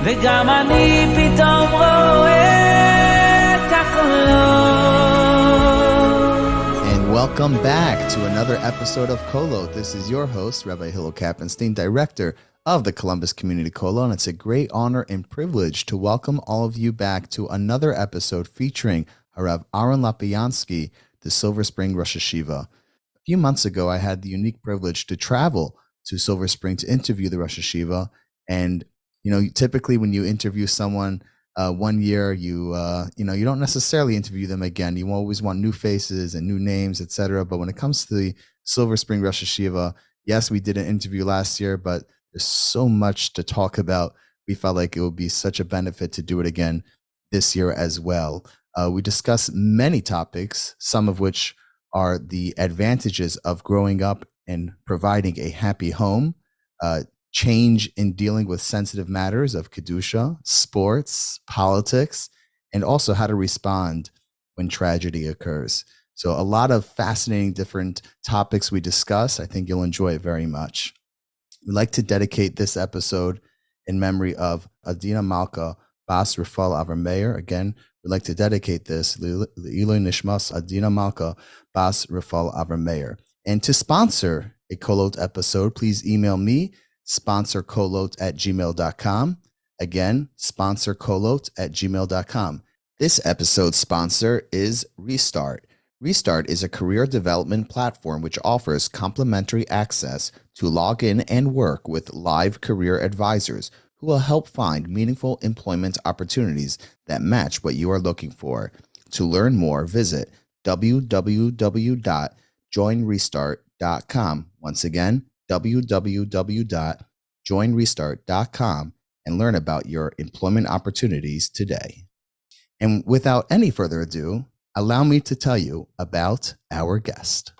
וגם אני פתאום רואה את הקולות. And welcome back to another episode of Kolot. This is your host, Rabbi Hillel Kappenstein, director of the Columbus Community Kolot. And it's a great honor and privilege to welcome all of you back to another episode featuring Harav Aaron Lopiansky, the Silver Spring Rosh Hashiva. A few months ago, I had the unique privilege to travel to Silver Spring to interview the Rosh Hashiva. And, you know, typically when you interview someone 1 year, you don't necessarily interview them again. You always want new faces and new names, etc. But when it comes to the Silver Spring Rosh Hashiva, yes, we did an interview last year, but there's so much to talk about. We felt like it would be such a benefit to do it again this year as well. We discuss many topics, some of which are the advantages of growing up and providing a happy home, change in dealing with sensitive matters of Kedusha, sports, politics, and also how to respond when tragedy occurs. So a lot of fascinating different topics we discuss. I think you'll enjoy it very much. We'd like to dedicate this episode in memory of Adina Malka Bas Rafal Avermeyer. Again, we'd like to dedicate this L'Ilui Nishmas Adina Malka Bas Rafal Avermeyer. And to sponsor a Kolot episode, please email me, sponsorkolot@gmail.com. Again, sponsorkolot@gmail.com. This episode's sponsor is Restart. Restart is a career development platform which offers complimentary access to log in and work with live career advisors who will help find meaningful employment opportunities that match what you are looking for. To learn more, visit www.joinrestart.com. Once again, www.joinrestart.com, and learn about your employment opportunities today. And without any further ado, allow me to tell you about our guest.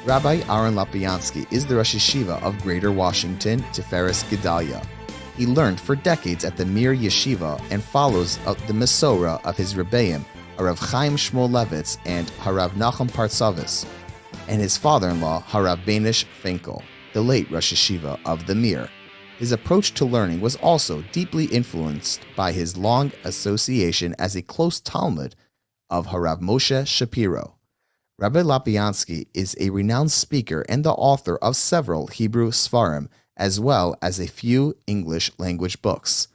Rabbi Aaron Lopiansky is the Rosh Hashiva of Greater Washington, Tiferes Gedalia. He learned for decades at the Mir Yeshiva and follows the Mesorah of his Rebbeim, Harav Chaim Shmuel Levitz and Harav Nachum Partsavis, and his father-in-law, Harav Benish Finkel, the late Rosh Hashiva of the Mir. His approach to learning was also deeply influenced by his long association as a close Talmud of Harav Moshe Shapiro. Rabbi Lopiansky is a renowned speaker and the author of several Hebrew Sfarim, as well as a few English language books: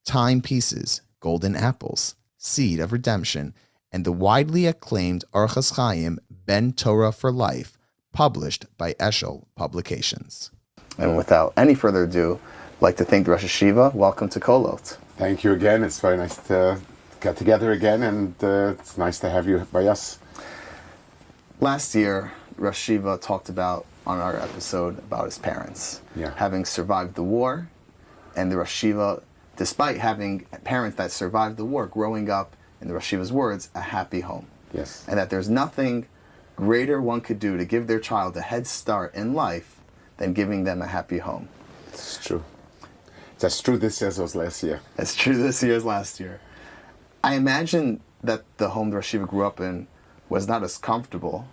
Timepieces, Golden Apples, Seed of Redemption, and the widely acclaimed Orchos Chaim Ben Torah for Life, published by Eshel Publications. And without any further ado, I'd like to thank the Rosh Hashiva. Welcome to Kolot. Thank you again. It's very nice to get together again, and it's nice to have you by us. Last year, Rosh Hashiva talked about, on our episode, about his parents. Having survived the war, and the Rosh Hashiva, despite having parents that survived the war, growing up, in the Rosh Hashiva's words, a happy home. Yes. And that there's nothing greater one could do to give their child a head start in life than giving them a happy home. It's true. That's true this year as was last year. That's true this year as last year. I imagine that the home the Rosh Hashiva grew up in was not as comfortable,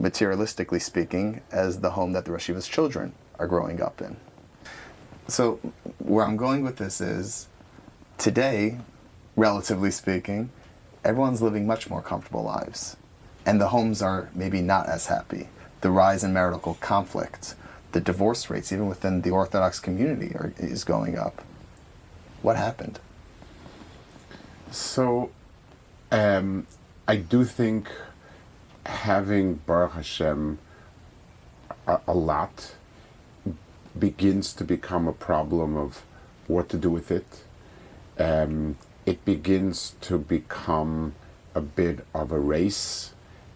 materialistically speaking, as the home that the Rosh Hashiva's children are growing up in. So where I'm going with this is, today, relatively speaking, everyone's living much more comfortable lives. And the homes are maybe not as happy. The rise in marital conflict, the divorce rates, even within the Orthodox community, is going up. What happened? So, I do think having Baruch Hashem a lot begins to become a problem of what to do with it. It begins to become a bit of a race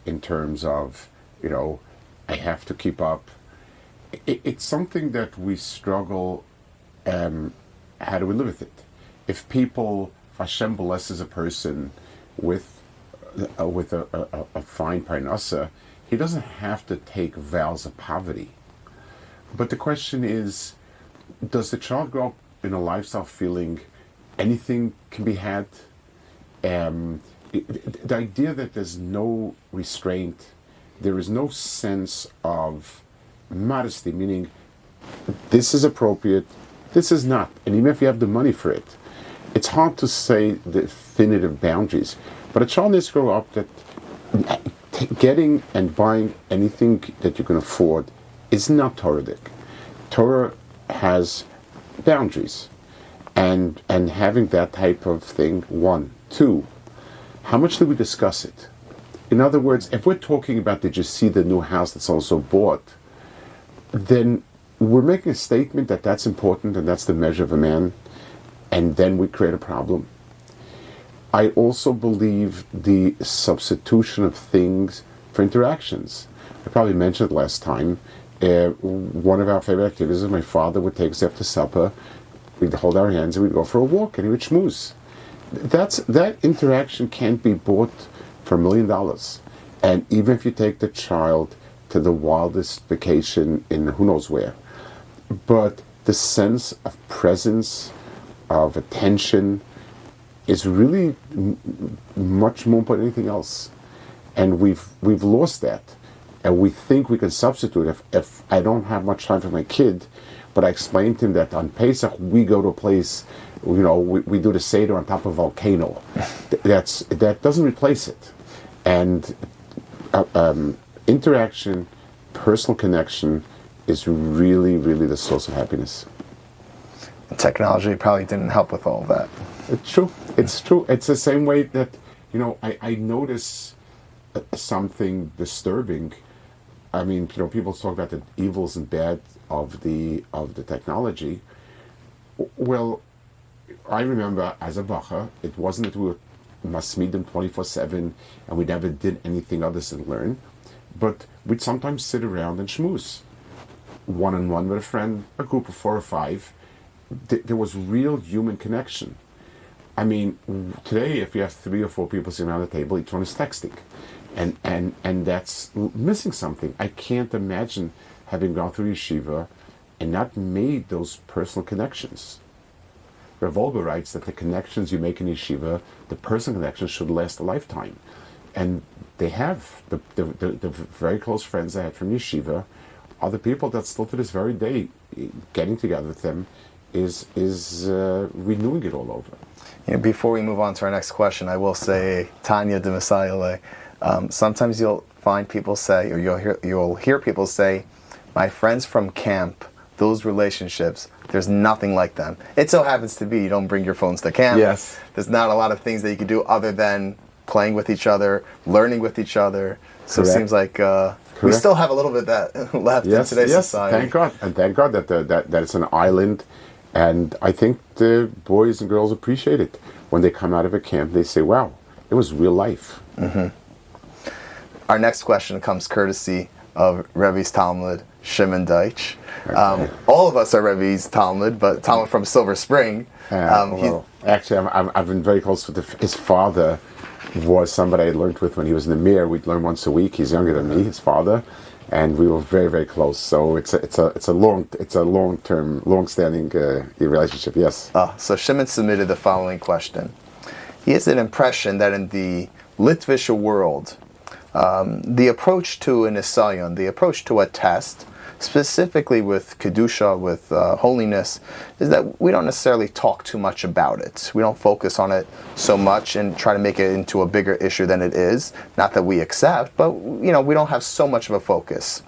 in terms of, I have to keep up. It's something that we struggle, how do we live with it? If people, if Hashem blesses a person with a fine parnasa, he doesn't have to take vows of poverty. But the question is, does the child grow up in a lifestyle feeling anything can be had. The idea that there's no restraint, there is no sense of modesty, meaning this is appropriate, this is not. And even if you have the money for it, it's hard to say the definitive boundaries. But a child needs to grow up that getting and buying anything that you can afford is not Torahic. Torah has boundaries. And having that type of thing, one. Two, how much do we discuss it? In other words, if we're talking about did you see the new house that's also bought, then we're making a statement that that's important and that's the measure of a man, and then we create a problem. I also believe the substitution of things for interactions. I probably mentioned it last time. One of our favorite activities is my father would take us after supper, we'd hold our hands and we'd go for a walk and he would schmooze. That interaction can't be bought for $1 million. And even if you take the child to the wildest vacation in who knows where, but the sense of presence, of attention, is really much more important than anything else. And we've lost that. And we think we can substitute. If I don't have much time for my kid, but I explained to him that on Pesach we go to a place, we do the Seder on top of a volcano. That doesn't replace it. And interaction, personal connection is really, really the source of happiness. Technology probably didn't help with all of that. It's true. It's true. It's the same way that, I notice something disturbing. I mean, people talk about the evils and bad of the technology. Well, I remember as a bacha, it wasn't that we were masmidim 24/7 and we never did anything other than learn, but we'd sometimes sit around and schmooze, one-on-one with a friend, a group of 4 or 5. There was real human connection. I mean, today, if you have 3 or 4 people sitting around the table, each one is texting. And that's missing something. I can't imagine having gone through yeshiva and not made those personal connections. Rav Wolbe writes that the connections you make in yeshiva, the personal connections, should last a lifetime. And they have. The very close friends I had from yeshiva are the people that still to this very day, getting together with them is renewing it all over. Before we move on to our next question, I will say, Tanya de Messiah, sometimes you'll find people say, or you'll hear people say, my friends from camp, those relationships, there's nothing like them. It so happens to be you don't bring your phones to camp. Yes. There's not a lot of things that you can do other than playing with each other, learning with each other. So Correct. It seems like we still have a little bit of that left in today's society. Thank God. And thank God that it's an island. And I think the boys and girls appreciate it. When they come out of a camp, they say, wow, it was real life. Mm-hmm. Our next question comes courtesy of Rebbe's Talmud, Shimon Deitch. Okay. All of us are Rebbe's Talmud, but Talmud from Silver Spring. Actually, I've been very close with his father. Was somebody I learned with when he was in the Mir. We'd learn once a week. He's younger than me, his father, and we were very, very close. So it's a long-term, long-standing relationship. Yes. So Shimon submitted the following question. He has an impression that in the Litvish world, the approach to an Asylum, the approach to a test, specifically with Kedusha, with holiness, is that we don't necessarily talk too much about it. We don't focus on it so much and try to make it into a bigger issue than it is. Not that we accept, but we don't have so much of a focus.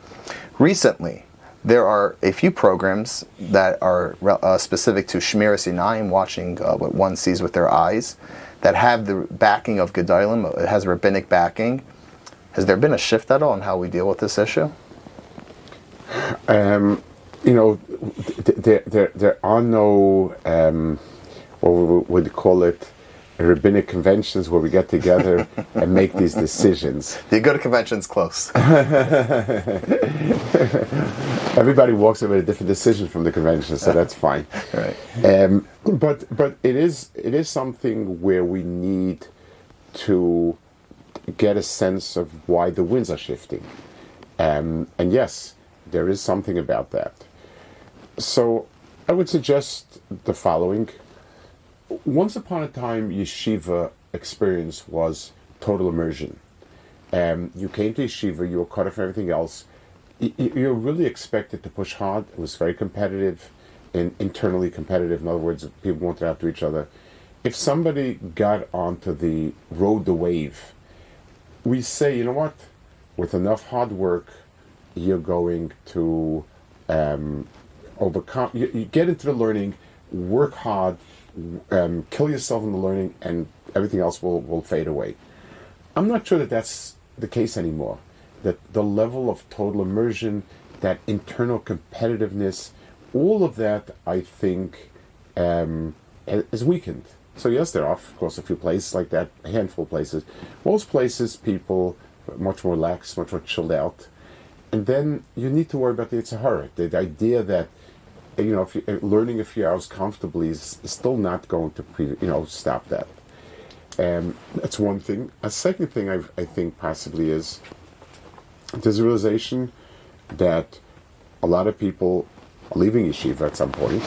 Recently, there are a few programs that are specific to Shmiras Einayim, watching what one sees with their eyes, that have the backing of Gedolim. It has rabbinic backing. Has there been a shift at all in how we deal with this issue? There are no what we would call it rabbinic conventions where we get together and make these decisions. You go to conventions close. Everybody walks away with a different decision from the convention, so that's fine. Right. But it is something where we need to get a sense of why the winds are shifting, and yes, there is something about that. So I would suggest the following. Once upon a time, yeshiva experience was total immersion. You came to yeshiva, you were cut off from everything else. You're really expected to push hard. It was very competitive and internally competitive. In other words, people wanted after each other. If somebody got onto rode the wave, we say, you know what? With enough hard work, you're going to overcome. You get into the learning, work hard, kill yourself in the learning, and everything else will fade away. I'm not sure that that's the case anymore. That the level of total immersion, that internal competitiveness, all of that, I think, is weakened. So yes, there are, of course, a few places like that, a handful of places. Most places, people are much more lax, much more chilled out. And then you need to worry about the Yitzhahara. The idea that, if you're learning a few hours comfortably is still not going to, stop that. That's one thing. A second thing I think possibly is there's a realization that a lot of people are leaving yeshiva at some point,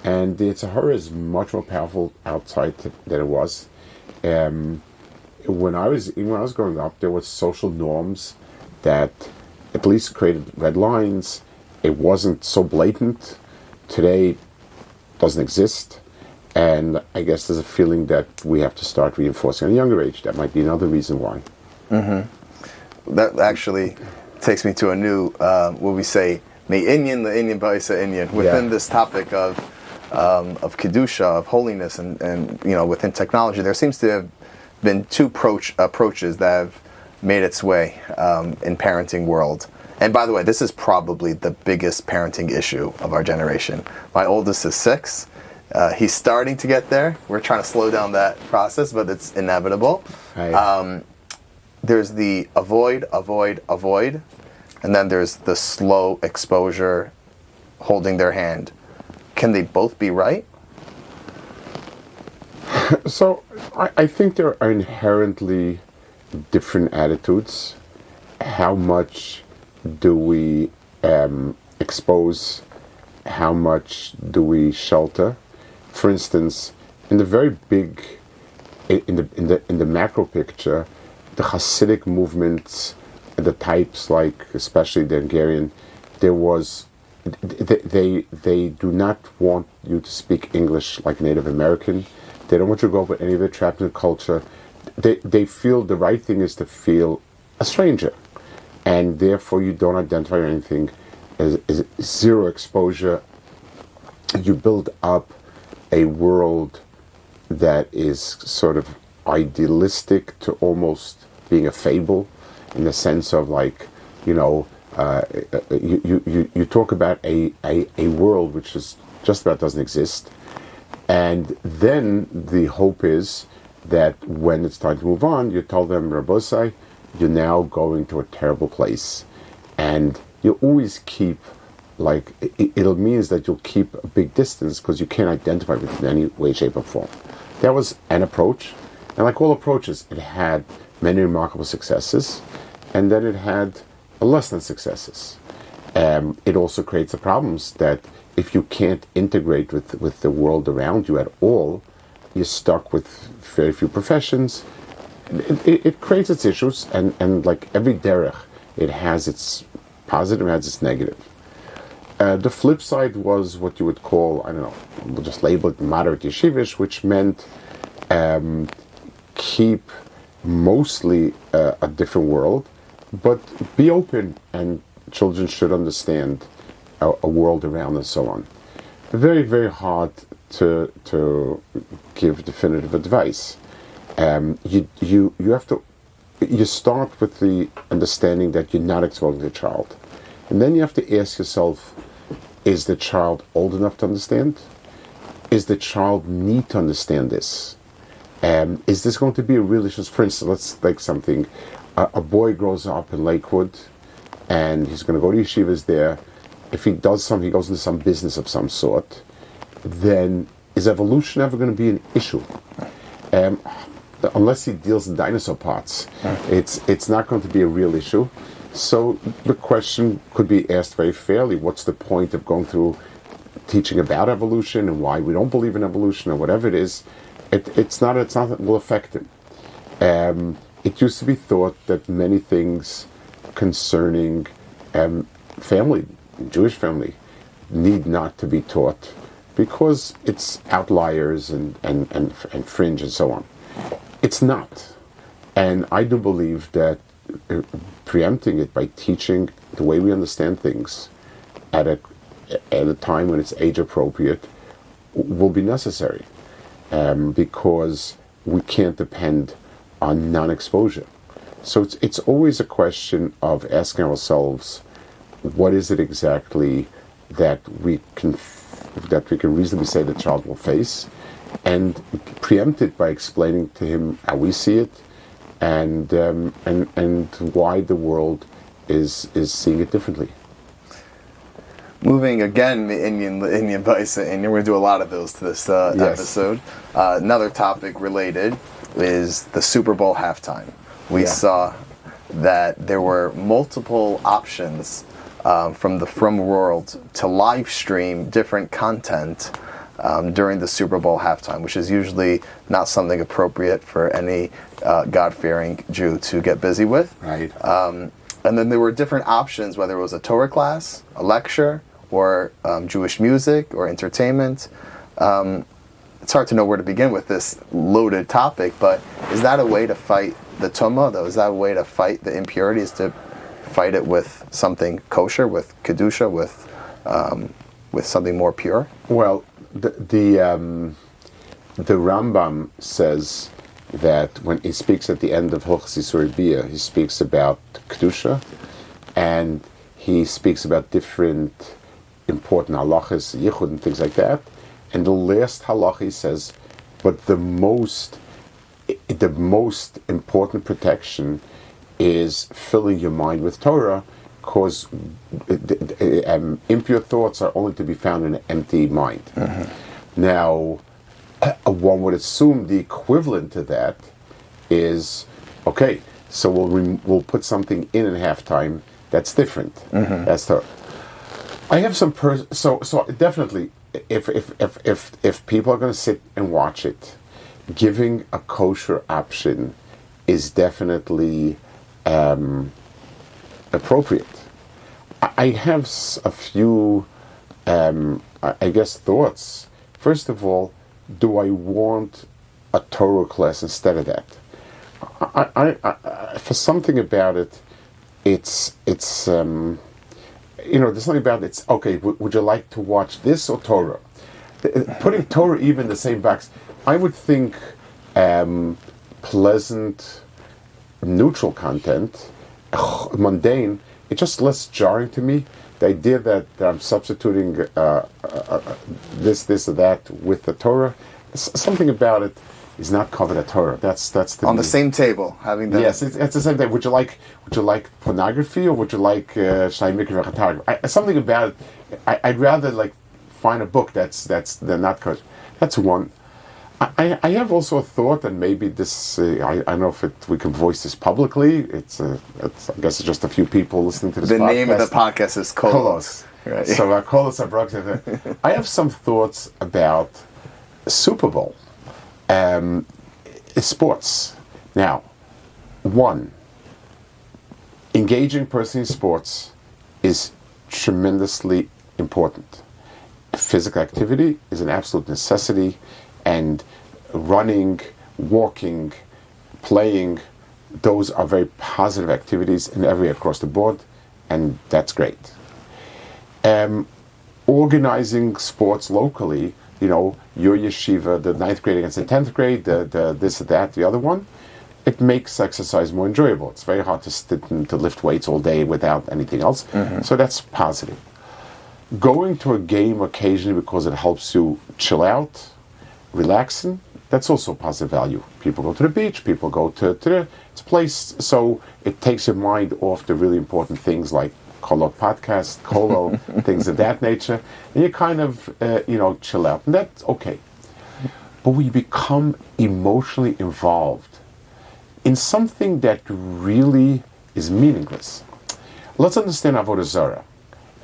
and the Yitzhahara is much more powerful outside than it was. When I was growing up, there were social norms that at least created red lines. It wasn't so blatant. Today, it doesn't exist. And I guess there's a feeling that we have to start reinforcing at a younger age. That might be another reason why. Mm-hmm. That actually takes me to a new, what we say, me'inyan le'inyan ba'isa inyan. Within this topic of kedusha, of holiness, and within technology, there seems to have been two approaches that have made its way in parenting world. And by the way, this is probably the biggest parenting issue of our generation. My oldest is 6. He's starting to get there. We're trying to slow down that process, but it's inevitable. There's the avoid, and then there's the slow exposure, holding their hand. Can they both be right? So I think there are inherently different attitudes. How much do we expose? How much do we shelter? For instance, in the very big, in the macro picture, the Hasidic movements, the types like, especially the Hungarian, there was, they do not want you to speak English like Native American. They don't want you to go with any of their trapped in the culture. They feel the right thing is to feel a stranger, and therefore you don't identify or anything as zero exposure. You build up a world that is sort of idealistic to almost being a fable, in the sense of like, you talk about a world which is just about doesn't exist, and then the hope is that when it's time to move on, you tell them, Rabosai, you're now going to a terrible place, and you always keep, like, it'll means that you'll keep a big distance because you can't identify with it in any way, shape, or form. That was an approach, and like all approaches, it had many remarkable successes, and then it had less than successes. It also creates the problems that if you can't integrate with the world around you at all, you're stuck with very few professions. It creates its issues, and like every derech, it has its positive and has its negative. The flip side was what you would call, I don't know, we'll just label it moderate yeshivish, which meant keep mostly a different world, but be open, and children should understand a world around and so on. Very, very hard to give definitive advice. You have to, you start with the understanding that you're not exposing the child, and then you have to ask yourself, is the child old enough to understand? Is the child need to understand this? Is this going to be a real issue? For instance, let's take something. A boy grows up in Lakewood, and he's going to go to yeshivas there. If he does something, he goes into some business of some sort, then is evolution ever going to be an issue? Unless he deals in dinosaur parts, it's not going to be a real issue. So the question could be asked very fairly: what's the point of going through teaching about evolution and why we don't believe in evolution or whatever it is, it's not that will affect him. It used to be thought that many things concerning family, Jewish family, need not to be taught because it's outliers and fringe and so on. It's not. And I do believe that preempting it by teaching the way we understand things at a time when it's age appropriate will be necessary, because we can't depend on non-exposure. So it's always a question of asking ourselves, what is it exactly that we can reasonably say the child will face, and preempt it by explaining to him how we see it, and why the world is seeing it differently. Moving again, the Indian Baisa, and we're going to do a lot of those to this episode. Another topic related is the Super Bowl halftime. We saw that there were multiple options from the From world to live stream different content during the Super Bowl halftime, which is usually not something appropriate for any God-fearing Jew to get busy with. Right. And then there were different options, whether it was a Torah class, a lecture, or Jewish music or entertainment. It's hard to know where to begin with this loaded topic, but is that a way to fight the tumah, though? Is that a way to fight the impurities, to fight it with something kosher, with kedusha, with something more pure? Well, the Rambam says that when he speaks at the end of Hilchos Yisur Bia, he speaks about kedusha, and he speaks about different important halachas, yichud, and things like that. And the last halacha he says, but the most important protection is filling your mind with Torah, because impure thoughts are only to be found in an empty mind. Mm-hmm. Now, one would assume the equivalent to that is, okay, so we'll put something in halftime that's different. Mm-hmm. That's Torah. I have some so definitely, if people are going to sit and watch it, giving a kosher option is definitely appropriate. I have a few, I guess, thoughts. First of all, do I want a Torah class instead of that? I for something about it, it's there's something about it. It's okay. Would you like to watch this or Torah? Putting Torah even in the same box, I would think pleasant, neutral content, mundane, it's just less jarring to me. The idea that I'm substituting this or that with the Torah, something about it is not covered at Torah. That's on the same table having that. Yes, it's the same thing. Would you like pornography, or would you like something about it? I'd rather find a book that's not kosher. That's one. I have also a thought, and maybe this I don't know if we can voice this publicly. It's I guess it's just a few people listening to this. The podcast. name of the podcast is Kolot. Right. So Kolot Abrok. I have some thoughts about Super Bowl. Sports. Now, one, engaging person in sports is tremendously important. Physical activity is an absolute necessity, and running, walking, playing, those are very positive activities in across the board, and that's great. Organizing sports locally, your yeshiva, the 9th grade against the 10th grade, the this or that, the other one, it makes exercise more enjoyable. It's very hard to sit and to lift weights all day without anything else. Mm-hmm. So that's positive. Going to a game occasionally because it helps you chill out, relaxing, that's also positive value. People go to the beach, people go to a place, so it takes your mind off the really important things like Kolot podcast, Kolot, things of that nature, and you kind of, chill out, and that's okay. But we become emotionally involved in something that really is meaningless. Let's understand Avodah Zarah.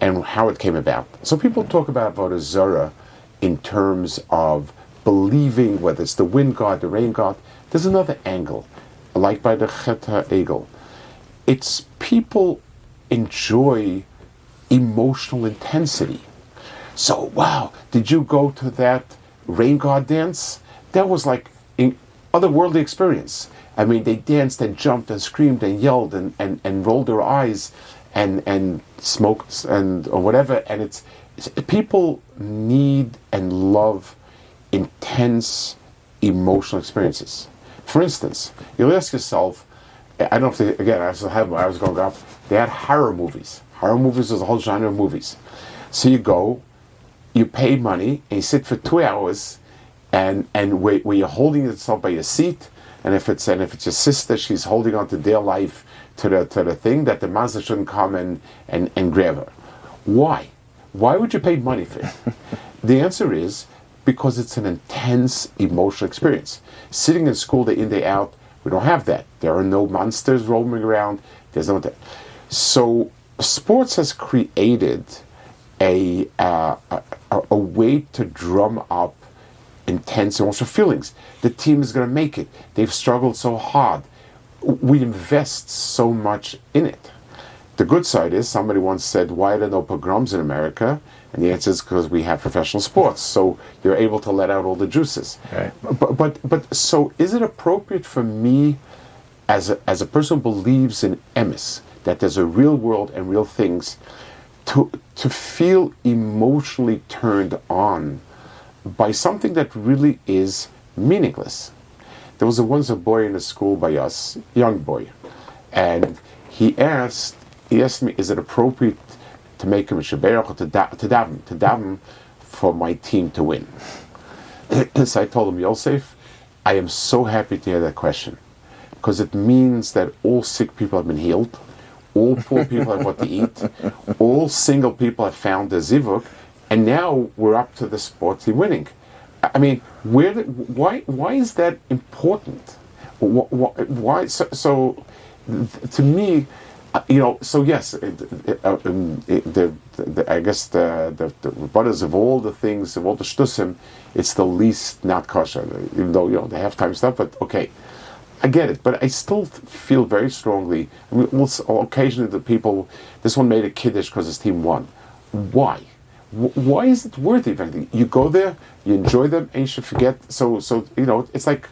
and how it came about. So people talk about Avodah Zarah in terms of believing, whether it's the wind god, the rain god. There's another angle, like by the Chet HaEgel. It's people enjoy emotional intensity. So, wow, did you go to that rain god dance? That was like an otherworldly experience. I mean, they danced and jumped and screamed and yelled and rolled their eyes and smoked and or whatever. And it's people need and love intense emotional experiences. For instance, you'll ask yourself, I don't know if they, again, I was growing up, they had horror movies. Horror movies was a whole genre of movies. So you go, you pay money, and you sit for 2 hours, and where you're holding yourself by your seat, and if it's your sister, she's holding on to their life to the thing that the master shouldn't come and grab her. Why? Why would you pay money for it? The answer is because it's an intense emotional experience. Sitting in school day in, day out, we don't have that. There are no monsters roaming around. There's no that. So sports has created a way to drum up intense emotional feelings. The team is going to make it. They've struggled so hard. We invest so much in it. The good side is, somebody once said, why are there no pogroms in America? And the answer is because we have professional sports, so you're able to let out all the juices. Right. But so is it appropriate for me, as a person who believes in emes, that there's a real world and real things, to feel emotionally turned on by something that really is meaningless? There was once a boy in a school by us, young boy, and he asked me, is it appropriate to make him a sheberach or to daven for my team to win? So I told him, Yosef, I am so happy to hear that question, because it means that all sick people have been healed, all poor people have what to eat, all single people have found their zivuk, and now we're up to the sports team winning. I mean, why is that important? Why? So to me, so yes, I guess the butters of all the things, of all the shtusim, it's the least not kosher, even though, the halftime stuff, but okay, I get it, but I still feel very strongly, I mean, occasionally the people, this one made a kiddush because his team won. Why? Why is it worth it? You go there, you enjoy them, and you should forget. So it's like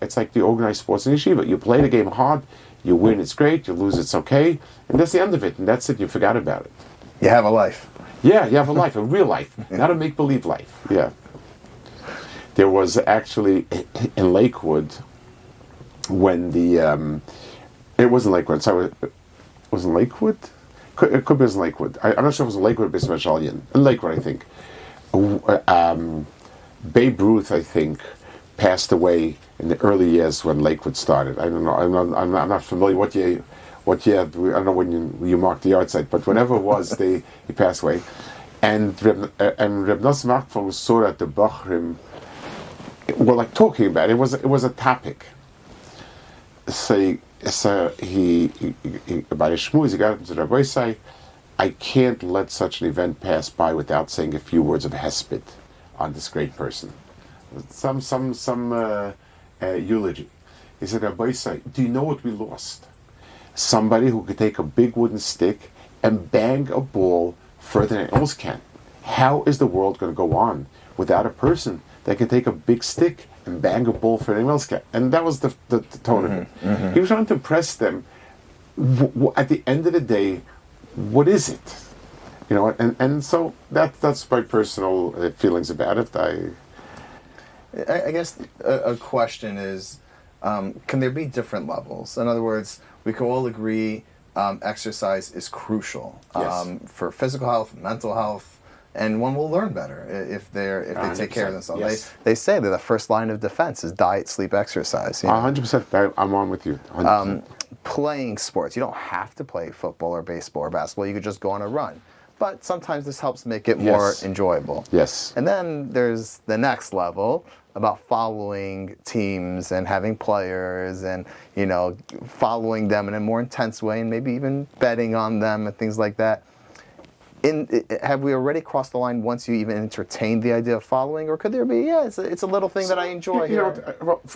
it's like the organized sports in yeshiva. You play the game hard, you win, it's great. You lose, it's okay, and that's the end of it. And that's it. You forgot about it. You have a life. Yeah, you have a life, a real life, not a make-believe life. Yeah. There was actually in Lakewood when the it wasn't Lakewood. So it wasn't Lakewood. It could be in Lakewood. I'm not sure if it was in Lakewood or Bismillah. In Lakewood, I think. Babe Ruth, I think, passed away in the early years when Lakewood started. I don't know. I'm not familiar what year. I don't know when you marked the yard site, but whenever it was, he passed away. And Reb Nosson Achman was sort of at the Bachrim. Well, like talking about it. It was a topic. So he by his shmuz, he got into the Rabbi say, I can't let such an event pass by without saying a few words of hesped on this great person. Some eulogy. He said, Rabbi say, do you know what we lost? Somebody who could take a big wooden stick and bang a ball further than anyone else can. How is the world going to go on without a person that can take a big stick and bang a ball for anyone else can? And that was the tone of it. Mm-hmm. He was trying to impress them. At the end of the day, what is it? And so that's my personal feelings about it. I guess a question is, can there be different levels? In other words, we can all agree exercise is crucial for physical health, mental health, and one will learn better if they take care of themselves. Yes. They say that the first line of defense is diet, sleep, exercise. 100%. I'm on with you. 100%. Playing sports, you don't have to play football or baseball or basketball. You could just go on a run. But sometimes this helps make it more enjoyable. Yes. And then there's the next level about following teams and having players and, following them in a more intense way and maybe even betting on them and things like that. have we already crossed the line once you even entertain the idea of following, or could there be? Yeah, it's a little thing that I enjoy.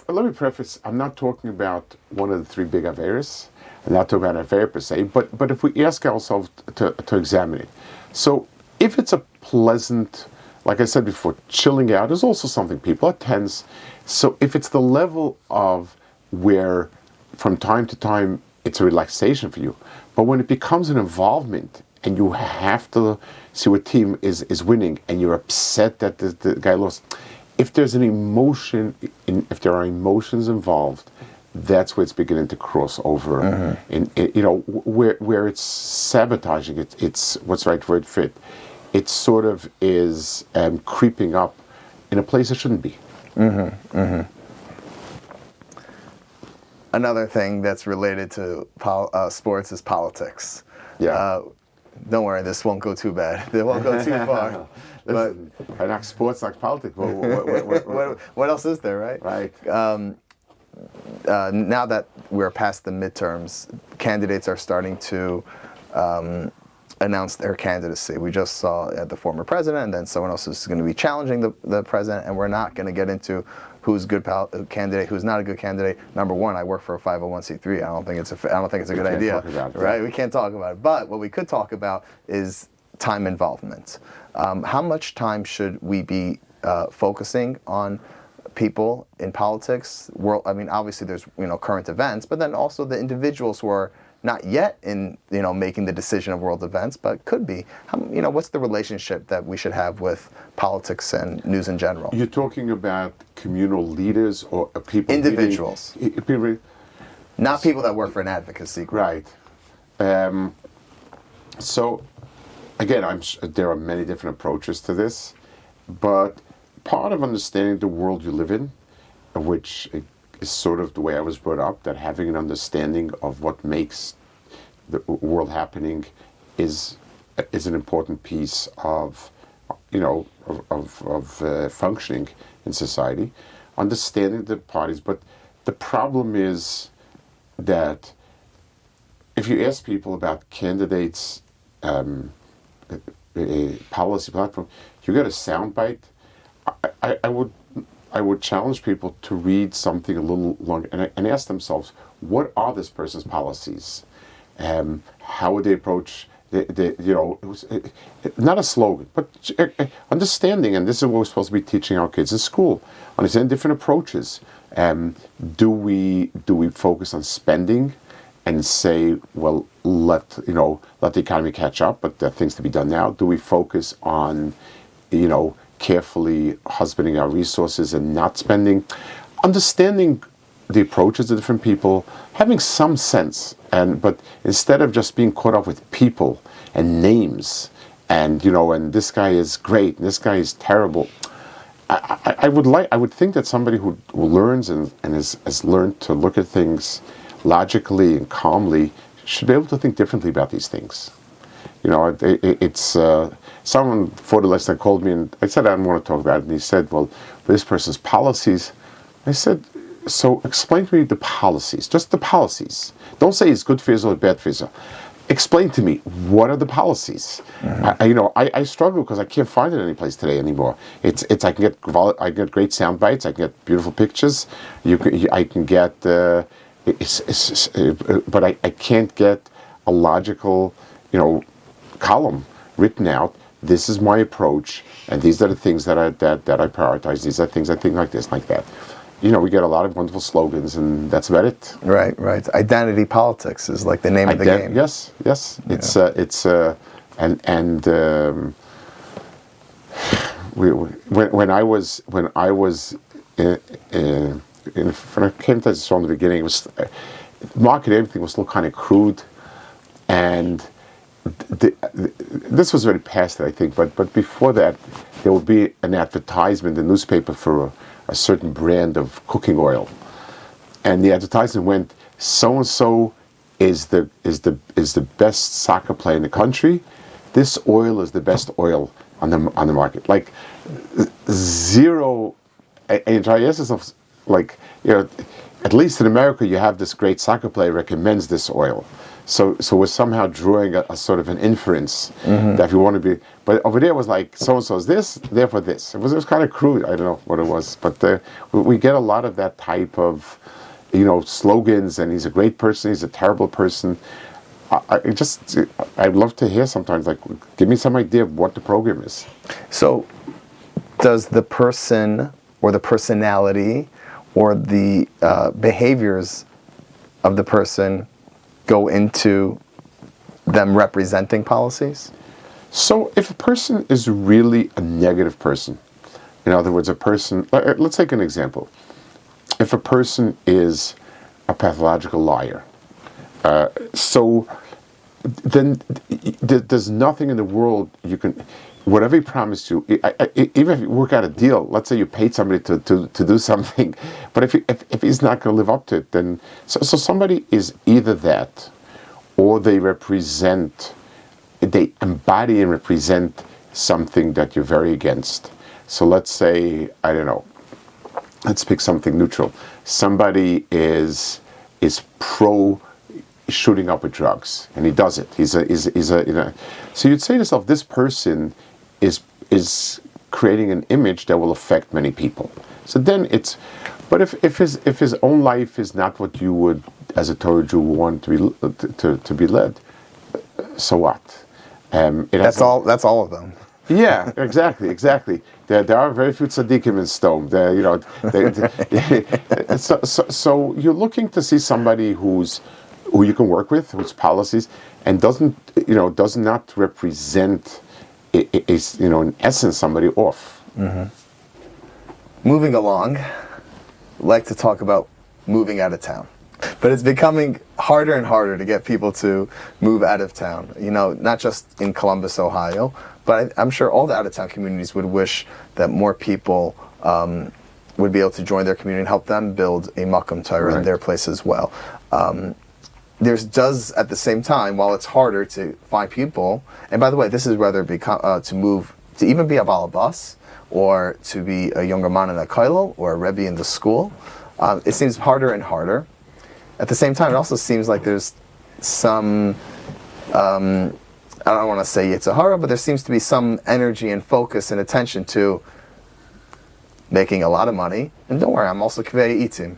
Let me preface. I'm not talking about one of the three big averas. I'm not talking about avera per se. But if we ask ourselves to examine it, so if it's a pleasant, like I said before, chilling out is also something people are tense. So if it's the level of where, from time to time, it's a relaxation for you, but when it becomes an involvement, and you have to see what team is winning, and you're upset that the guy lost. If there's an emotion, if there are emotions involved, that's where it's beginning to cross over. Where it's sabotaging. It's what's the right word for it? It sort of is creeping up in a place it shouldn't be. Another thing that's related to sports is politics. Yeah. Don't worry, this won't go too bad. It won't go too far. But I like sports, like politics. what else is there, right? Right. Now that we're past the midterms, candidates are starting to announce their candidacy. We just saw the former president, and then someone else is going to be challenging the president, and we're not going to get into who's a good candidate, who's not a good candidate. Number one, I work for a 501c3. I don't think it's a good idea, right? We can't talk about it. But what we could talk about is time involvement. How much time should we be focusing on people in politics? Obviously there's current events, but then also the individuals who are not yet in making the decision of world events, but could be. What's the relationship that we should have with politics and news in general? You're talking about communal leaders or people? Individuals. People, not people that work for an advocacy group. Right. So, again, there are many different approaches to this, but part of understanding the world you live in, which is sort of the way I was brought up, that having an understanding of what makes the world happening is an important piece of functioning in society. Understanding the parties, but the problem is that if you ask people about candidates' policy platform, you get a soundbite. I would challenge people to read something a little longer and ask themselves, what are this person's policies? How would they approach not a slogan, but understanding, and this is what we're supposed to be teaching our kids in school, understand different approaches. Do we focus on spending and say, well, let the economy catch up, but there are things to be done now? Do we focus on, carefully husbanding our resources and not spending? Understanding the approaches of different people, having some sense, but instead of just being caught up with people and names, and this guy is great and this guy is terrible. I would think that somebody who learns and has learned to look at things logically and calmly should be able to think differently about these things. It's someone before the lesson called me and I said I didn't want to talk about it, and he said, well, this person's policies. I said, so explain to me the policies, just the policies. Don't say it's good for Israel or bad for Israel. Explain to me, what are the policies? Mm-hmm. I struggle because I can't find it any place today anymore. I can get great sound bites, I can get beautiful pictures, I can get, but I can't get a logical, column written out. This is my approach, and these are the things that I prioritize. These are things I think like this, like that. We get a lot of wonderful slogans, and that's about it. Right. Identity politics is like the name of the game. Yes. Yeah. When I came to this from the beginning, it was marketing. Everything was still kind of crude, and this was already past it, I think. But before that, there would be an advertisement in the newspaper for a certain brand of cooking oil, and the advertisement went, so and so is the best soccer player in the country. This oil is the best oil on the market. Like zero, and you try to ask yourself, like, at least in America you have this great soccer player recommends this oil. So we're somehow drawing a sort of an inference that we want to be. But over there it was like, so-and-so is this, therefore this. It was kind of crude. I don't know what it was. But we get a lot of that type of, slogans, and he's a great person, he's a terrible person. I'd love to hear sometimes, like, give me some idea of what the program is. So does the person or the personality or the behaviors of the person go into them representing policies? So if a person is really a negative person, in other words, a person, let's take an example. If a person is a pathological liar, so then there's nothing in the world you can, whatever he promised you, even if you work out a deal, let's say you paid somebody to do something, but if he's not going to live up to it, then, so somebody is either that, or they embody and represent something that you're very against. So let's say, I don't know, let's pick something neutral. Somebody is pro shooting up with drugs, and he does it. So you'd say to yourself, this person is creating an image that will affect many people. So then but if his own life is not what you would, as a Torah Jew, want to be led, so what? That's all of them. Yeah, exactly. There are very few tzaddikim in Stone. So you're looking to see somebody who you can work with, whose policies, and does not represent, in essence, somebody off. Mm-hmm. Moving along, I'd like to talk about moving out of town. But it's becoming harder and harder to get people to move out of town. Not just in Columbus, Ohio, but I'm sure all the out-of-town communities would wish that more people would be able to join their community and help them build a Makom Torah in their place as well. Does at the same time, while it's harder to find people, and by the way, this is whether to move to even be a balabas or to be a younger man in a kollel or a Rabbi in the school, it seems harder and harder. At the same time, it also seems like there's some, I don't want to say Yitzhahara, but there seems to be some energy and focus and attention to making a lot of money. And don't worry, I'm also Kvei Itim.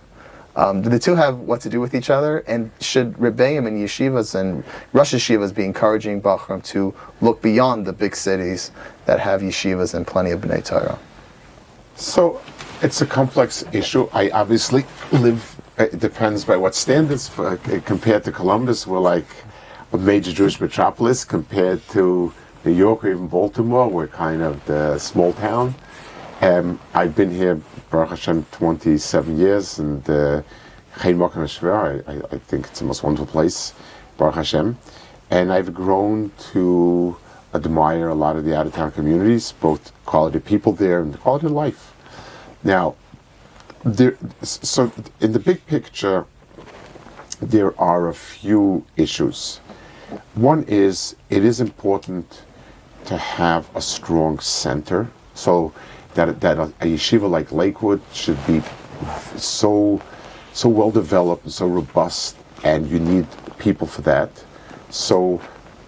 Do the two have what to do with each other? And should Rebbeim and yeshivas and Rosh Yeshivas be encouraging Bachram to look beyond the big cities that have yeshivas and plenty of Bnei Torah? So it's a complex issue. I obviously live, it depends by what standards. Compared to Columbus, we're like a major Jewish metropolis. Compared to New York or even Baltimore, we're kind of the small town. I've been here, Baruch Hashem, 27 years, and I think it's the most wonderful place, Baruch Hashem. And I've grown to admire a lot of the out-of-town communities, both quality of people there and the quality of life. Now, so in the big picture, there are a few issues. One is, it is important to have a strong center, so that a yeshiva like Lakewood should be so well developed and so robust, and you need people for that. So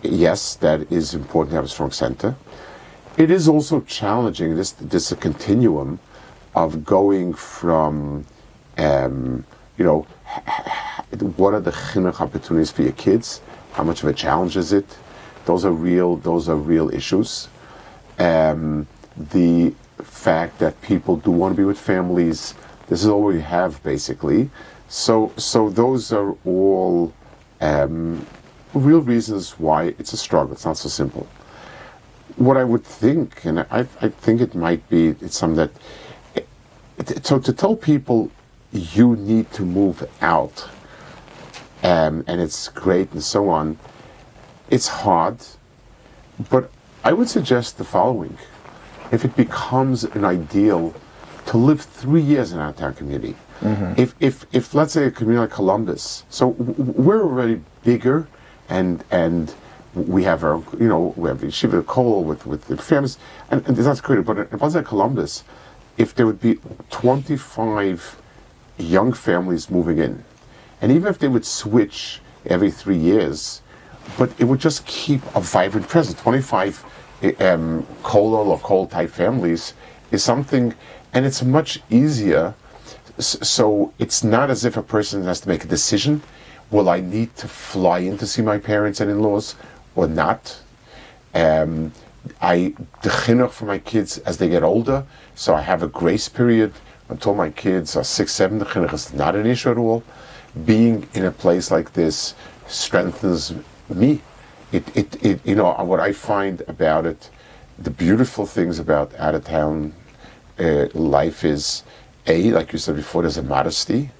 yes, that is important to have a strong center. It is also challenging, this is a continuum of going from, what are the chinuch opportunities for your kids? How much of a challenge is it? Those are real issues. The fact that people do want to be with families, this is all we have basically. So those are all real reasons why it's a struggle. It's not so simple. What I would think, and I think it might be, it's something that, so to tell people you need to move out, and it's great and so on, it's hard, but I would suggest the following. If it becomes an ideal to live 3 years in our town community, if let's say a community like Columbus, so we're already bigger, and we have our, we have Yeshiva Kolot with the families, and that's great, but in a place like Columbus, if there would be 25 young families moving in, and even if they would switch, every 3 years, but it would just keep a vibrant presence. 25 Kolot or Kol type families is something, and it's much easier. So it's not as if a person has to make a decision. Will I need to fly in to see my parents and in-laws or not? The chinuch for my kids as they get older, so I have a grace period until my kids are 6, 7. The chinuch is not an issue at all. Being in a place like this strengthens me. It what I find about it, the beautiful things about out-of-town life is, like you said before, there's a modesty.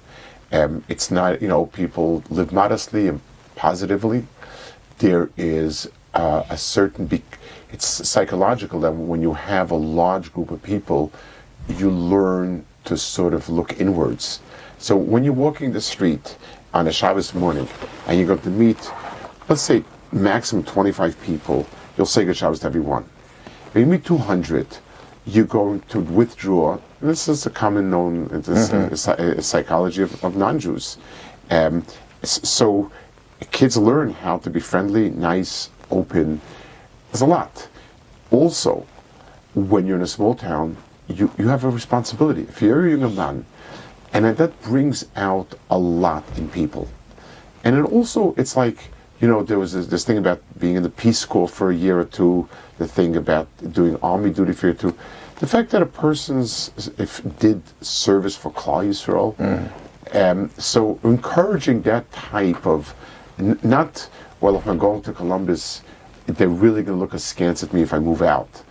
It's not, people live modestly and positively. There is a certain, it's psychological that when you have a large group of people, you learn to sort of look inwards. So when you're walking the street on a Shabbos morning and you're going to meet, let's say, maximum 25 people, you'll say good Shabbos to everyone. When you meet 200, you're going to withdraw. This is a common known psychology of non-Jews. So kids learn how to be friendly, nice, open. There's a lot. Also, when you're in a small town, you have a responsibility. If you're a young man, and that brings out a lot in people. And it also, it's like, there was this thing about being in the Peace Corps for a year or two, the thing about doing army duty for a year or two. The fact that a person did service for Klal Yisrael, so encouraging that type of, not, well, if I'm going to Columbus, they're really going to look askance at me if I move out,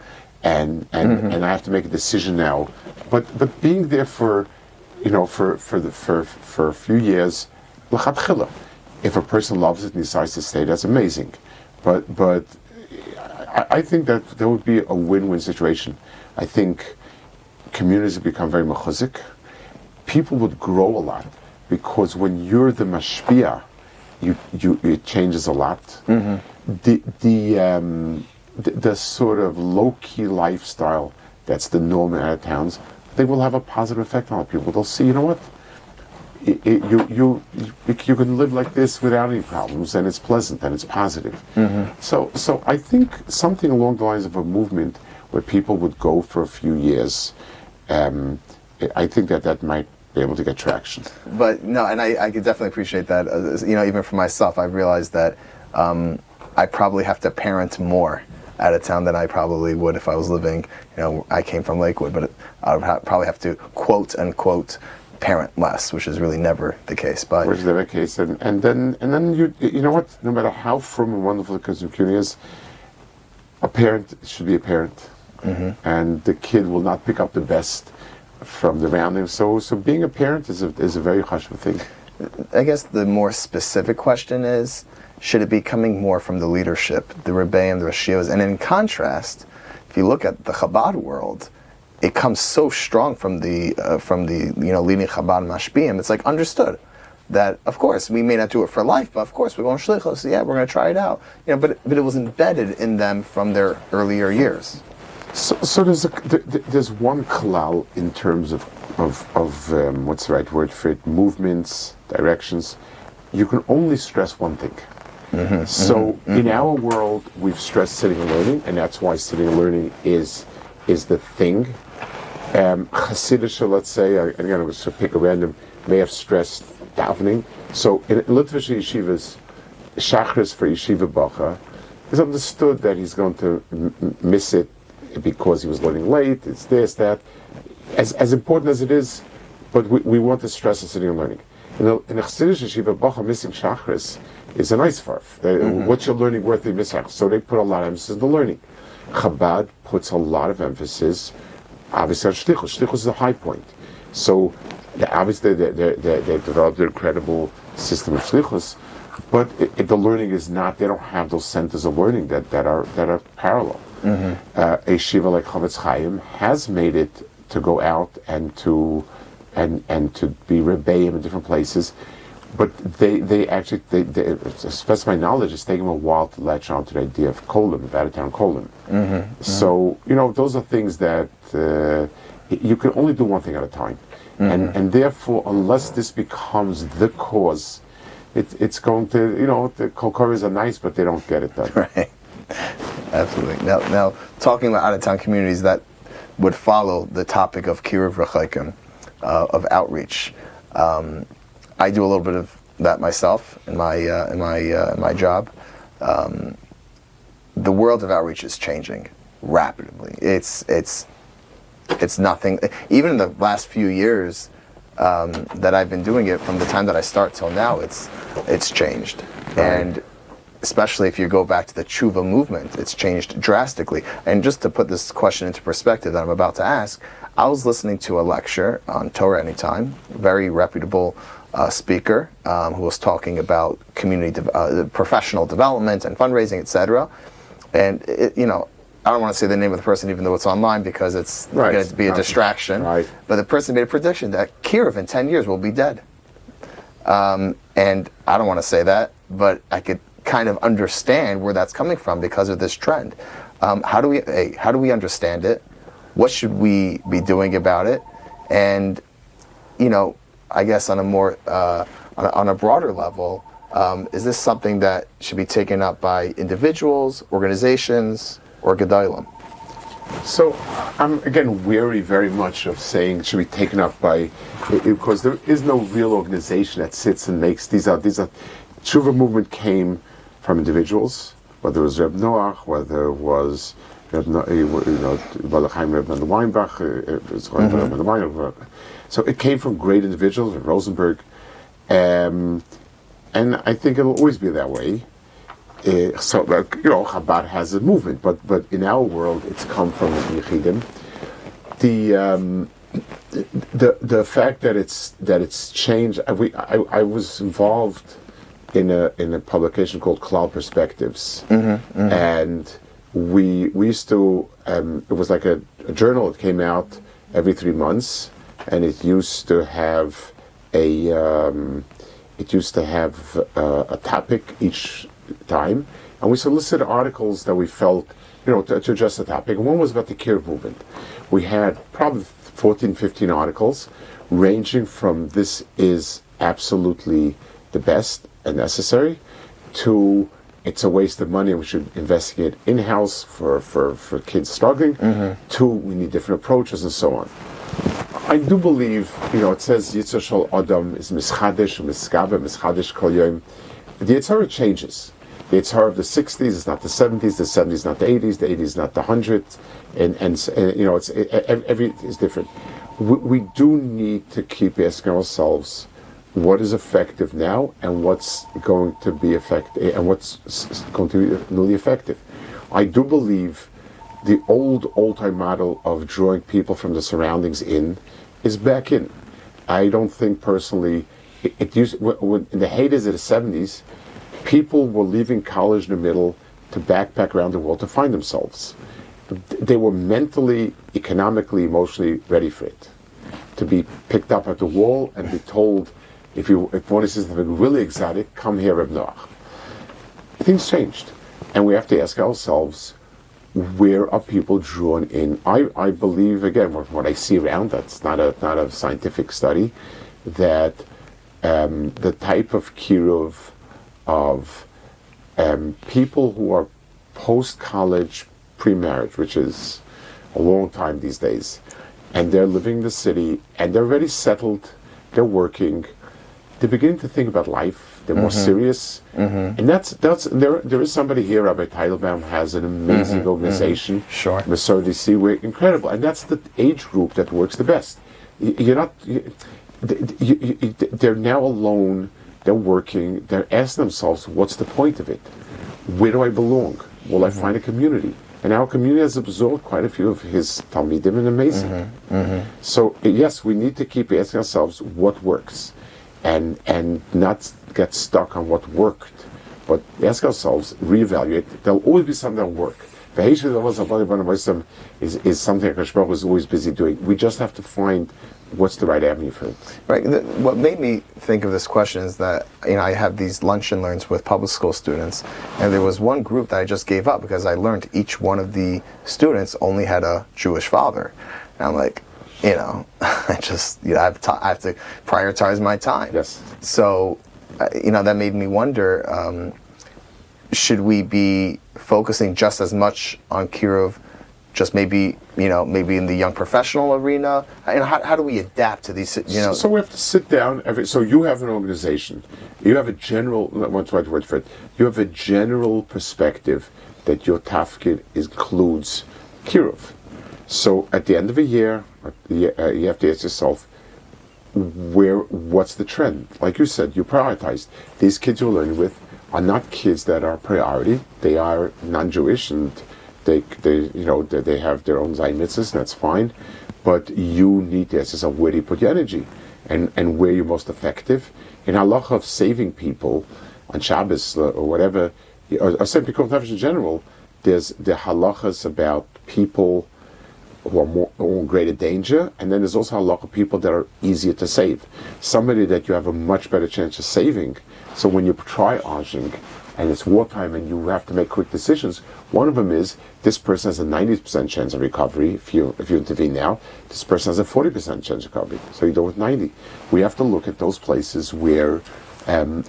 and I have to make a decision now. But being there for a few years, l'chatchila. If a person loves it and decides to stay, that's amazing. But I think that there would be a win-win situation. I think communities have become very mechuzik. People would grow a lot because when you're the mashpia, it changes a lot. The sort of low-key lifestyle that's the norm in our towns, they will have a positive effect on people. They'll see, you know what? You can live like this without any problems, and it's pleasant and it's positive. So I think something along the lines of a movement where people would go for a few years, I think that might be able to get traction. But no, and I could definitely appreciate that. Even for myself, I've realized that I probably have to parent more out of town than I probably would if I was living. I came from Lakewood, but I would probably have to quote unquote parent less, which is really never the case. But which is never the case, and then you know what? No matter how firm and wonderful the community is, a parent should be a parent, and the kid will not pick up the best from the surroundings. So being a parent is a very chashuv thing. I guess the more specific question is, should it be coming more from the leadership, the Rebbeim, the Rashios? And in contrast, if you look at the Chabad world, it comes so strong from the leading Chabad mashpiyim. It's like understood that, of course, we may not do it for life, but of course we're going shlichus. Yeah, we're going to try it out. But it was embedded in them from their earlier years. So there's one klal in terms of what's the right word for it? Movements, directions. You can only stress one thing. In our world, we've stressed sitting and learning, and that's why sitting and learning is the thing. Hasidic, let's say, I'm going to pick a random, may have stressed davening. So in Litvish yeshivas, Shachris for yeshiva bacha, it's understood that he's going to miss it because he was learning late. It's this, that. As important as it is, but we want to stress on sitting and learning. In a Hasidic yeshiva bacha, missing Shachris is a nice farf. What's your learning worth the misach? So they put a lot of emphasis on the learning. Chabad puts a lot of emphasis, obviously, on shlichus. Shlichus is the high point. So, obviously, they've developed an incredible system of shlichus, but the learning is not. They don't have those centers of learning that are parallel. A yeshiva like Chavetz Chaim has made it to go out and to be rebbeim in different places. But they actually, as best of my knowledge, it's taken them a while to latch on to the idea of kolim, of out-of-town kolim. So, those are things that you can only do one thing at a time. And therefore, unless this becomes the cause it's going to, the kolkoris are nice, but they don't get it done. Right. Absolutely. Now, talking about out-of-town communities, that would follow the topic of kiruv rechaikim, of outreach. I do a little bit of that myself in my job. The world of outreach is changing rapidly. It's nothing. Even in the last few years that I've been doing it, from the time that I start till now, it's changed. And especially if you go back to the tshuva movement, it's changed drastically. And just to put this question into perspective that I'm about to ask, I was listening to a lecture on Torah Anytime, very reputable speaker who was talking about community professional development and fundraising, etc. And I don't want to say the name of the person, even though it's online, because it's going to be a distraction. Right. But the person made a prediction that Kiruv in 10 years will be dead. And I don't want to say that, but I could kind of understand where that's coming from because of this trend. How do we understand it? What should we be doing about it? And I guess on a more on a broader level, is this something that should be taken up by individuals, organizations, or gedalim? So I'm again wary very much of saying should be taken up by, because there is no real organization that sits and makes these are tshuva movement came from individuals, whether it was Reb Noach, whether it was Balachim Reb Weinbach, so it came from great individuals, Rosenberg, and I think it'll always be that way. So that Chabad has a movement, but in our world, it's come from Yechidim. The fact that it's changed. I was involved in a publication called Kolot Perspectives, and we used to. It was like a journal that came out every 3 months, and it used to have a topic each time, and we solicited articles that we felt, to address the topic. And one was about the Kiruv movement. We had probably 14, 15 articles, ranging from this is absolutely the best and necessary, to it's a waste of money and we should investigate in-house for kids struggling, to we need different approaches and so on. I do believe, it says Yitzhar Shel Adam is mischadesh, miskabe, mischadesh kol yom. The Yitzhar changes. The Yitzhar of the 60s is not the 70s, the 70s is not the 80s, the 80s is not the 100s, and it's every is different. We do need to keep asking ourselves what is effective now and what's going to be effective and what's going to be newly effective. I do believe the old-time model of drawing people from the surroundings in is back in. I don't think personally it used in the heydays of the 70s. People were leaving college in the middle to backpack around the world to find themselves. They were mentally, economically, emotionally ready for it. To be picked up at the wall and be told, if you want to see something really exotic, come here, Reb Noach. Things changed. And we have to ask ourselves, where are people drawn in? I believe, again, what I see around, that's not a scientific study, that the type of kiruv of people who are post-college, pre-marriage, which is a long time these days, and they're living in the city, and they're already settled, they're working, they're beginning to think about life, they're more serious, and that's there is somebody here, Rabbi Teitelbaum has an amazing organization, Sure. Masor DC, we're incredible, and that's the age group that works the best. They're now alone, they're working, they're asking themselves, what's the point of it? Where do I belong? Will I find a community? And our community has absorbed quite a few of his Talmidim, and amazing. So yes, we need to keep asking ourselves what works, and not get stuck on what worked, but ask ourselves, reevaluate. There'll always be something that'll work. The Hatred is something Hakadosh Baruch Hu is always busy doing. We just have to find what's the right avenue for it. Right. What made me think of this question is that I have these lunch and learns with public school students, and there was one group that I just gave up because I learned each one of the students only had a Jewish father, and I'm like, I have to prioritize my time. Yes. So that made me wonder, should we be focusing just as much on kiruv, just maybe in the young professional arena? How do we adapt to these? So we have to sit down. So you have an organization. You have a general. You have a general perspective that your tafkid includes kiruv. So at the end of a year, you have to ask yourself, what's the trend? Like you said, you prioritized. These kids you're learning with are not kids that are priority. They are non-Jewish, and they have their own zayin mitzvahs, and that's fine. But you need to ask yourself, where do you put your energy, and where you're most effective in halacha of saving people on Shabbos or whatever, or saving people in general. There's the halachas about people who are in greater danger, and then there's also halacha of people that are easier to save. Somebody that you have a much better chance of saving. So when you're triaging, and it's wartime, and you have to make quick decisions, one of them is, this person has a 90% chance of recovery if you intervene now. This person has a 40% chance of recovery, so you do it with 90. We have to look at those places where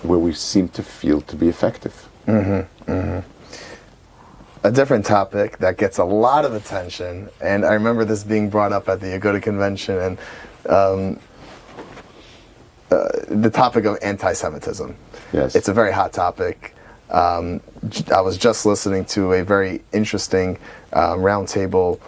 we seem to feel to be effective. Mm-hmm, mm-hmm. A different topic that gets a lot of attention, and I remember this being brought up at the Aguda convention, and the topic of anti-Semitism. Yes. It's a very hot topic. I was just listening to a very interesting roundtable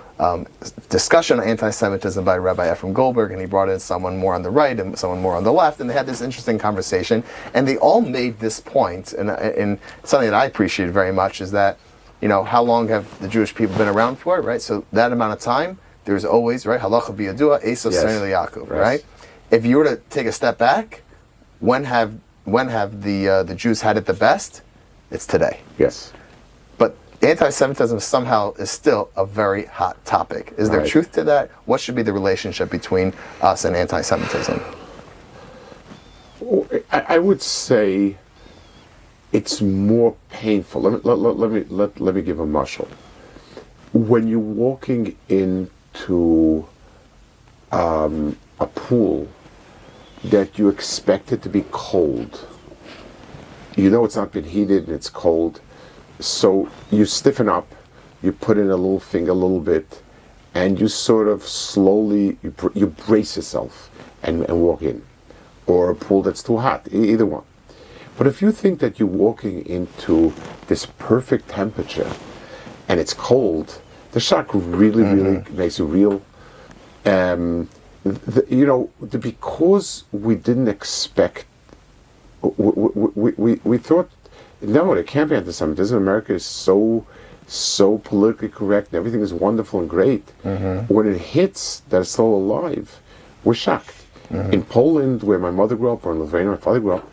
discussion on anti-Semitism by Rabbi Ephraim Goldberg, and he brought in someone more on the right and someone more on the left, and they had this interesting conversation, and they all made this point, and something that I appreciated very much is that, how long have the Jewish people been around for, right? So that amount of time, there's always, right, halacha biyadua, Esav Sani Yaakov, right? If you were to take a step back, when have the Jews had it the best? It's today. Yes. But anti-Semitism somehow is still a very hot topic. Is there truth to that? What should be the relationship between us and anti-Semitism? I would say it's more painful. Let me give a mashal. When you're walking into a pool that you expect it to be cold, it's not been heated and it's cold, so you stiffen up, you put in a little finger a little bit, and you sort of slowly you brace yourself and walk in, or a pool that's too hot, either one. But if you think that you're walking into this perfect temperature and it's cold, the shock really makes you real. Because we didn't expect, we thought, no, it can't be anti-Semitism. America is so politically correct, and everything is wonderful and great. When it hits that it's still alive, we're shocked. In Poland, where my mother grew up, or in Lithuania, my father grew up,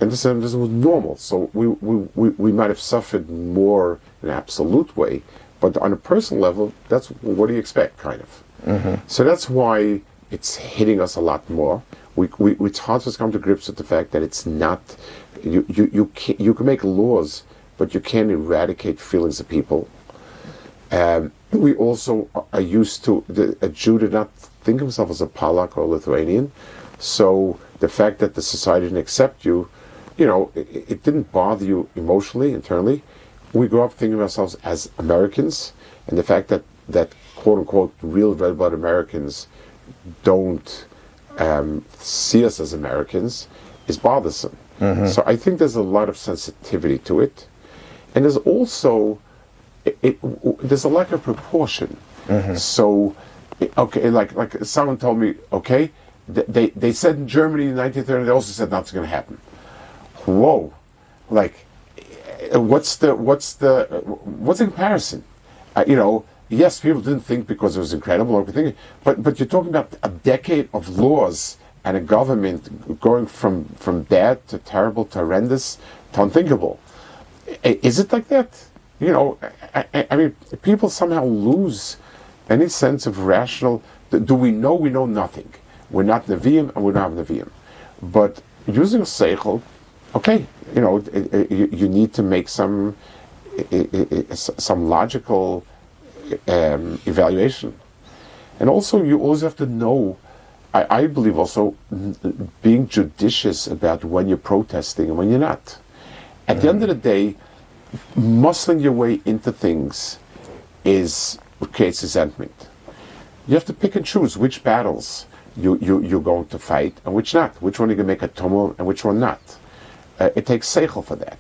anti-Semitism was normal. So we might have suffered more in an absolute way, but on a personal level, that's what do you expect, kind of. So that's why it's hitting us a lot more. It's hard to come to grips with the fact that it's not. You can make laws, but you can't eradicate feelings of people. We also are used to a Jew did not think of himself as a Polak or a Lithuanian, so the fact that the society didn't accept you, it didn't bother you emotionally, internally. We grew up thinking of ourselves as Americans, and the fact that quote-unquote real red-blood Americans don't see us as Americans is bothersome. So I think there's a lot of sensitivity to it, and there's also there's a lack of proportion. So, like someone told me, they said in Germany in 1930, they also said nothing's going to happen. Whoa, what's the comparison? Yes, people didn't think because it was incredible, but you're talking about a decade of laws and a government going from bad to terrible to horrendous to unthinkable. Is it like that? I mean, people somehow lose any sense of rational. Do we know? We know nothing. We're not Nevi'im and we're not Nevi'im. But using a seichel, you need to make some logical evaluation, and also you always have to know I believe also being judicious about when you're protesting and when you're not. At the end of the day, muscling your way into things is what creates resentment. You have to pick and choose which battles you're going to fight and which not. Which one you're going to make a tumult and which one not. It takes seichel for that.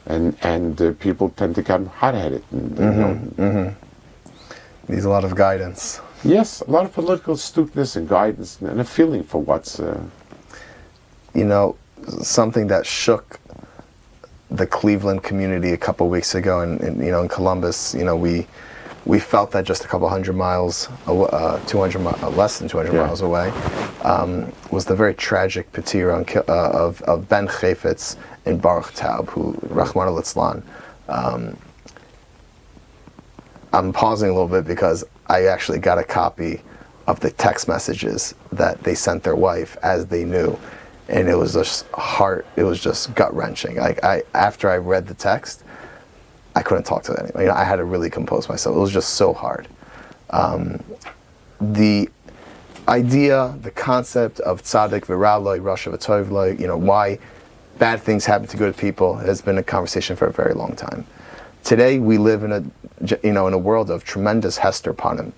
And people tend to become hot-headed. Needs a lot of guidance. Yes, a lot of political astuteness and guidance and a feeling for what's... something that shook the Cleveland community a couple weeks ago, and in Columbus, we felt that just a couple hundred miles, 200 less than 200 miles away, was the very tragic patir of Ben Chayfetz and Baruch Taub, who Rachmana litzlan. I'm pausing a little bit because I actually got a copy of the text messages that they sent their wife as they knew. And it was just gut-wrenching. Like after I read the text, I couldn't talk to anyone. I had to really compose myself. It was just so hard. The idea, the concept of tzaddik v'raloi, rasha v'tovloi, why bad things happen to good people has been a conversation for a very long time. Today we live in a world of tremendous hester panim.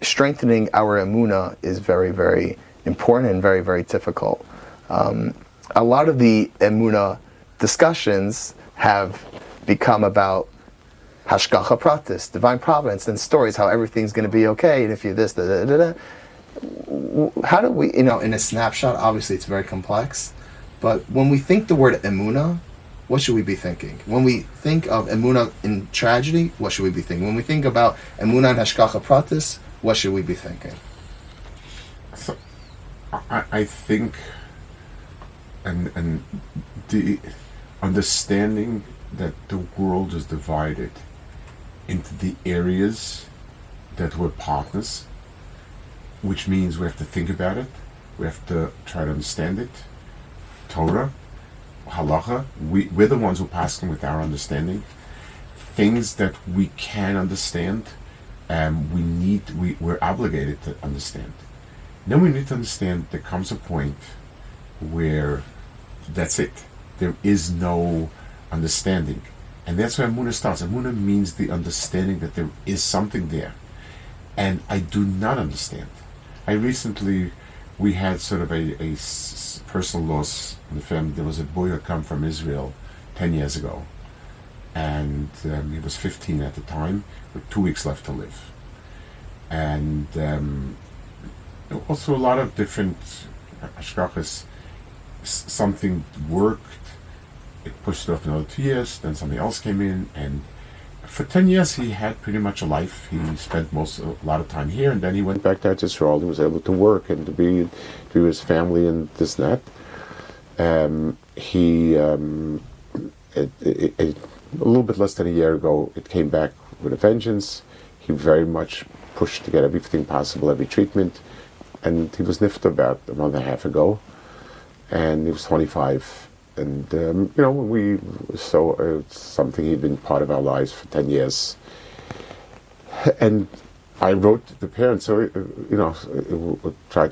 Strengthening our emunah is very, very important and very, very difficult. A lot of the emunah discussions have become about hashgacha pratis, divine providence, and stories how everything's going to be okay, and if you're this, da, da, da, da. How do we, in a snapshot, obviously it's very complex, but when we think the word emunah, what should we be thinking? When we think of emunah in tragedy, what should we be thinking? When we think about emunah and hashgacha pratis, what should we be thinking? So, I think, and the understanding that the world is divided into the areas that we're partners, which means we have to think about it, we have to try to understand it. Torah, halacha, we're the ones who pass them with our understanding. Things that we can understand, we're obligated to understand. Then we need to understand there comes a point where that's it. There is no understanding. And that's where Emunah starts. Emunah means the understanding that there is something there. And I do not understand. We had sort of a personal loss in the family. There was a boy who had come from Israel 10 years ago. And he was 15 at the time, with 2 weeks left to live. And also a lot of different hashgachas. Something worked, it pushed it off another 2 years, then something else came in, and for 10 years he had pretty much a life. He spent a lot of time here, and then he went back to Israel. He was able to work and to be with his family and this and that. A little bit less than a year ago, it came back with a vengeance. He very much pushed to get everything possible, every treatment, and he was nifted about a month and a half ago, and he was 25. And it's something he'd been part of our lives for 10 years. And I wrote to the parents, tried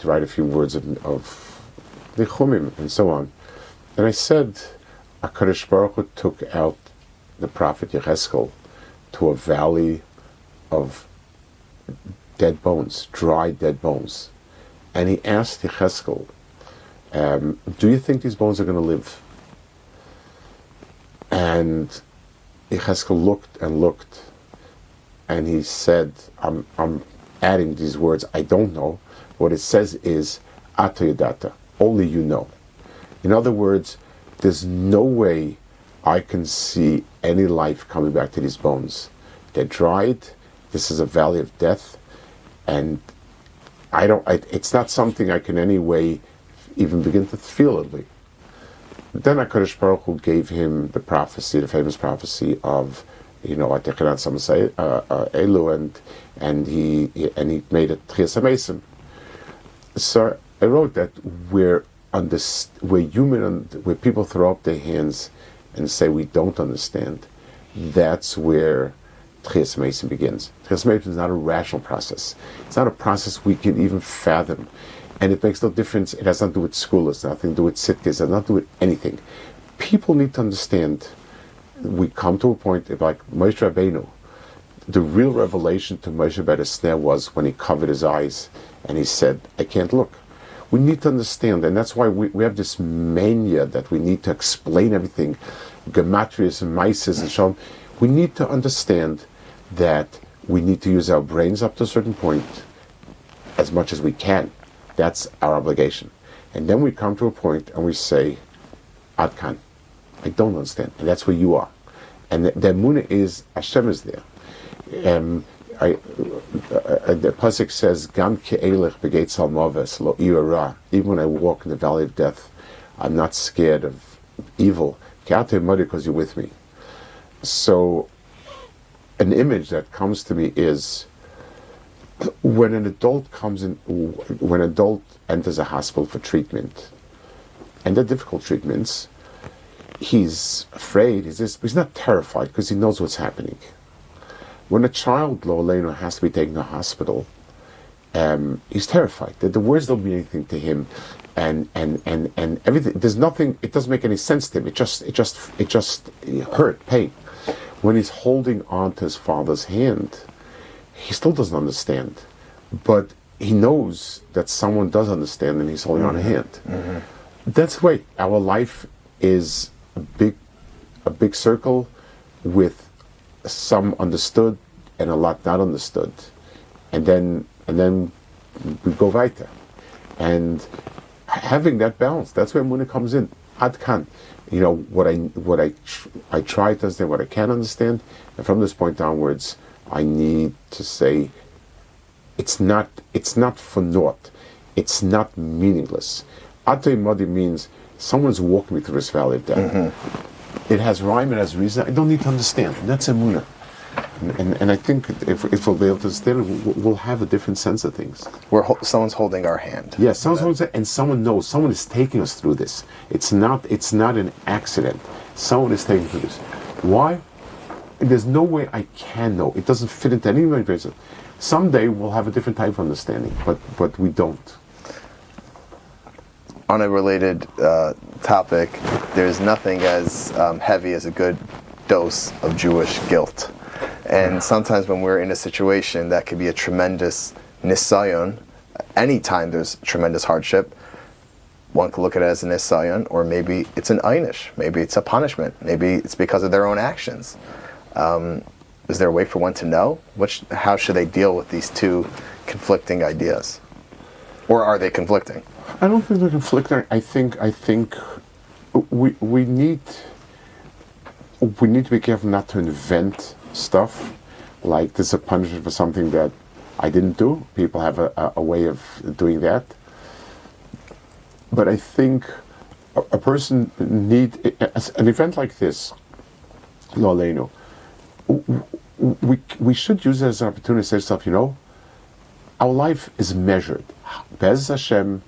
to write a few words of nichumim and so on. And I said, HaKadosh Baruch Hu took out the prophet Yecheskel to a valley of dead bones, dry dead bones. And he asked Yecheskel, do you think these bones are going to live? And Yecheskel looked and looked, and he said, I'm adding these words, I don't know. What it says is, Ata Yadata, only you know. In other words, there's no way I can see any life coming back to these bones. They're dried, this is a valley of death, and it's not something I can in any way even begin to feel it. Then HaKadosh Baruch Hu gave him the prophecy, the famous prophecy of, Elu, and he made it Tchias HaMesim. So I wrote that where people throw up their hands and say we don't understand, that's where Tchias Mason begins. Tchias Mason is not a rational process. It's not a process we can even fathom. And it makes no difference. It has nothing to do with school. It's nothing to do with sitkes. It has nothing to do with anything. People need to understand, we come to a point, like Moshe Rabbeinu, the real revelation to Moshe by the snare was when he covered his eyes and he said, I can't look. We need to understand, and that's why we have this mania that we need to explain everything, gematrias and mises and so on. We need to understand that we need to use our brains up to a certain point as much as we can. That's our obligation. And then we come to a point and we say, Ad kan, I don't understand. And that's where you are. And the emunah is, Hashem is there. The pasuk says, "Gam ke'elech begates halmaves lo ira." Even when I walk in the valley of death, I'm not scared of evil. Because you're with me. So, an image that comes to me is when an adult when an adult enters a hospital for treatment, and they're difficult treatments. He's afraid. He's not terrified because he knows what's happening. When a child, lo aleinu, has to be taken to the hospital, he's terrified that the words don't mean anything to him, and everything. There's nothing. It doesn't make any sense to him. It just hurt, pain. When he's holding on to his father's hand, he still doesn't understand, but he knows that someone does understand, and he's holding on a hand. Mm-hmm. That's the way our life is. A big circle with some understood and a lot not understood, and then we go weiter, and having that balance, that's where Emunah comes in. Ad kan, what I try to understand, what I can understand, and from this point onwards, I need to say, it's not for naught, it's not meaningless. Atei Modi means someone's walking me through this valley of death. Mm-hmm. It has rhyme, it has reason. I don't need to understand. That's emunah. And I think if we'll be able to understand it, we'll have a different sense of things. Someone's holding our hand. Yes, someone's holding, and someone knows. Someone is taking us through this. It's not an accident. Someone is taking us through this. Why? There's no way I can know. It doesn't fit into any of my brains. Someday we'll have a different type of understanding, but we don't. On a related topic, there's nothing as heavy as a good dose of Jewish guilt. And sometimes when we're in a situation that could be a tremendous nisayon, anytime there's tremendous hardship, one could look at it as a nisayon, or maybe it's an einish, maybe it's a punishment, maybe it's because of their own actions. Is there a way for one to know? How should they deal with these two conflicting ideas? Or are they conflicting? I don't think they're conflicting. I think we need to be careful not to invent stuff like this is a punishment for something that I didn't do. People have a way of doing that. But I think a person need an event like this, lo aleinu, we should use it as an opportunity to say stuff. Our life is measured. Bez Hashem,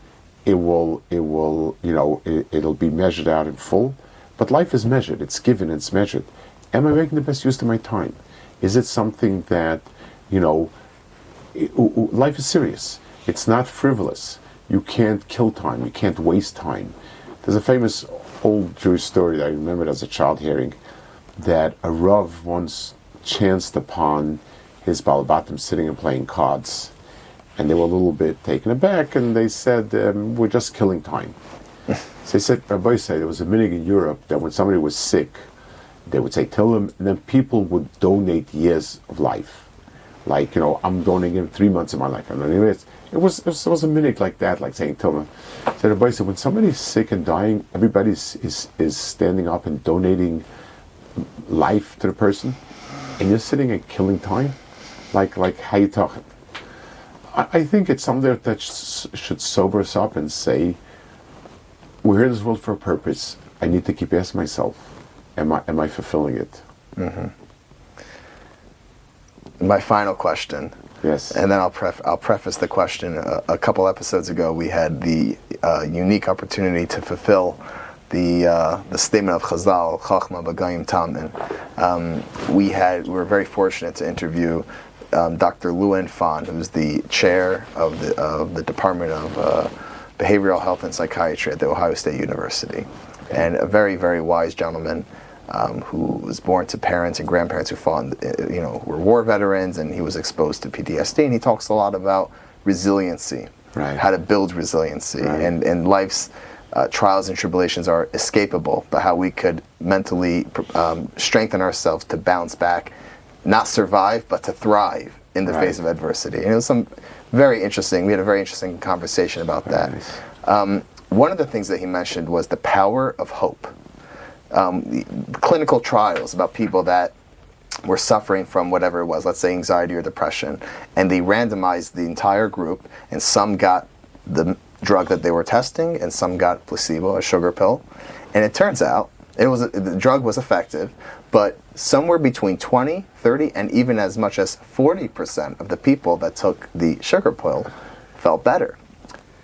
it'll be measured out in full. But life is measured. It's given. It's measured. Am I making the best use of my time? Is it something that, life is serious. It's not frivolous. You can't kill time. You can't waste time. There's a famous old Jewish story that I remembered as a child hearing, that a Rav once chanced upon his Balabatim sitting and playing cards. And they were a little bit taken aback, and they said, we're just killing time. So they said, Rabbi said, there was a minhag in Europe that when somebody was sick, they would say Tillim, and then people would donate years of life. Like, I'm donating him 3 months of my life. It was a minhag like that, like saying Tillim. So Rabbi said, when somebody's sick and dying, everybody is standing up and donating life to the person, and you're sitting and killing time? Like how you talking? I think it's something that should sober us up and say, we're here in this world for a purpose. I need to keep asking myself, am I fulfilling it? Mm-hmm. My final question. Yes. And then I'll preface the question. A couple episodes ago, we had the unique opportunity to fulfill the statement of Chazal, Chachma B'Gayim Tamin. We were very fortunate to interview Dr. Luen Fan, who's the chair of the Department of Behavioral Health and Psychiatry at the Ohio State University, and a very, very wise gentleman who was born to parents and grandparents who were war veterans, and he was exposed to PTSD. And he talks a lot about resiliency, right, how to build resiliency, right, and life's trials and tribulations are escapable, but how we could mentally strengthen ourselves to bounce back, not survive, but to thrive in the right, face of adversity. And it was we had a very interesting conversation about that. Nice. One of the things that he mentioned was the power of hope. The clinical trials about people that were suffering from whatever it was, let's say anxiety or depression, and they randomized the entire group, and some got the drug that they were testing, and some got placebo, a sugar pill. And it turns out the drug was effective, but somewhere between 20, 30, and even as much as 40% of the people that took the sugar pill felt better.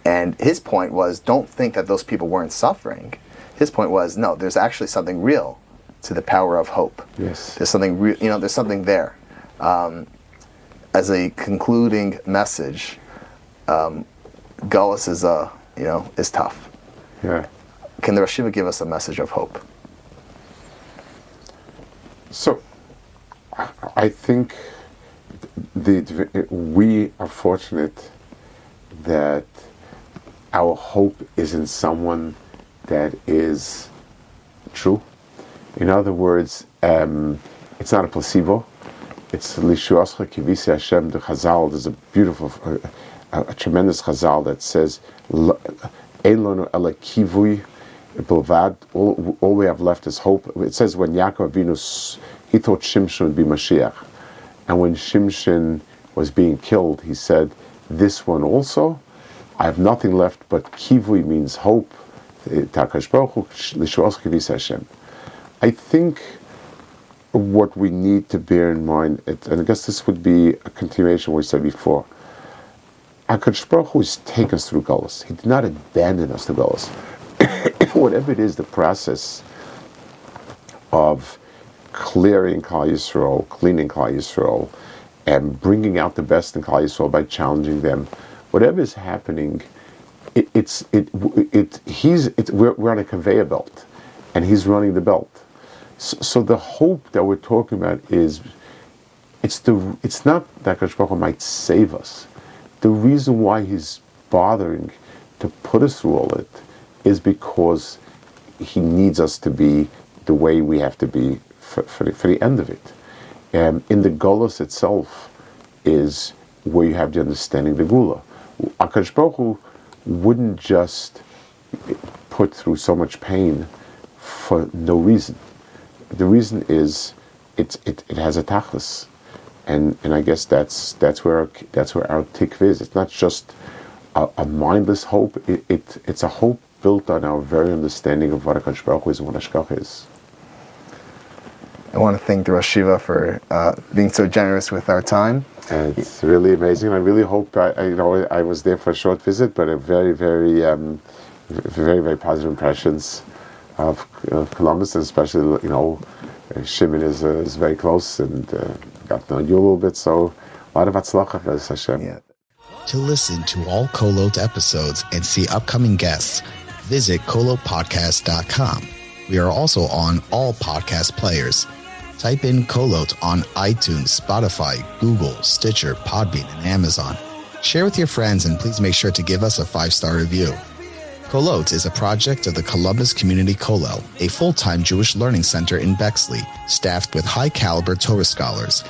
And his point was, don't think that those people weren't suffering. His point was, no, there's actually something real to the power of hope. Yes. There's something there's something there. As a concluding message, Gullus is tough. Yeah. Can the Rosh Yeshiva give us a message of hope? So, I think we are fortunate that our hope is in someone that is true. In other words, it's not a placebo. It's Lishuascha Kivisi Hashem de Chazal. There's a beautiful, a tremendous Chazal that says, Ein lonu ela kivui bilvad. All we have left is hope. It says when Yaakov Avinu, he thought Shimshon would be Mashiach, and when Shimshon was being killed, he said, "This one also, I have nothing left but kivui," means hope. I think what we need to bear in mind, and I guess this would be a continuation of what we said before, HaKadosh Baruch Hu has taken us through Golus. He did not abandon us to Golus. Whatever it is, the process of clearing Klal Yisrael, cleaning Klal Yisrael, and bringing out the best in Klal Yisrael by challenging them, whatever is happening, we're on a conveyor belt, and he's running the belt. So the hope that we're talking about is, it's not that HaKadosh Baruch Hu might save us. The reason why he's bothering to put us through all it is because he needs us to be the way we have to be for the end of it. In the Golus itself is where you have the understanding the Gula. HaKadosh Baruch Hu wouldn't just put through so much pain for no reason. The reason is it has a tachlis, and I guess that's where our tikv is. It's not just a mindless hope. It's a hope built on our very understanding of what HaKadosh Baruch Hu is and what Hashgacha is. I want to thank the Rosh Yeshiva for being so generous with our time. And it's really amazing. I really hope I was there for a short visit, but a very, very, very, very positive impressions of Columbus, and especially Shimon is very close and got to know you a little bit. So a lot of atzlacha, B'ez Hashem. Yeah. To listen to all Kolot episodes and see upcoming guests, visit kolotpodcast.com. We are also on all podcast players. Type in Kolot on iTunes, Spotify, Google, Stitcher, Podbean, and Amazon. Share with your friends, and please make sure to give us a 5-star review. Kolot is a project of the Columbus Community Kollel, a full-time Jewish learning center in Bexley, staffed with high-caliber Torah scholars.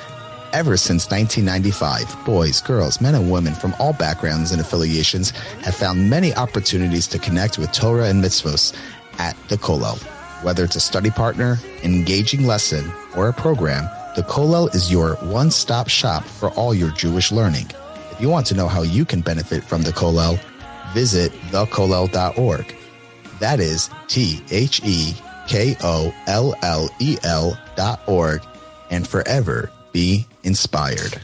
Ever since 1995, boys, girls, men, and women from all backgrounds and affiliations have found many opportunities to connect with Torah and mitzvos at the Kollel. Whether it's a study partner, an engaging lesson, or a program, the Kollel is your one-stop shop for all your Jewish learning. If you want to know how you can benefit from the Kollel, visit thekollel.org. That is TheKollel.org, and forever be inspired.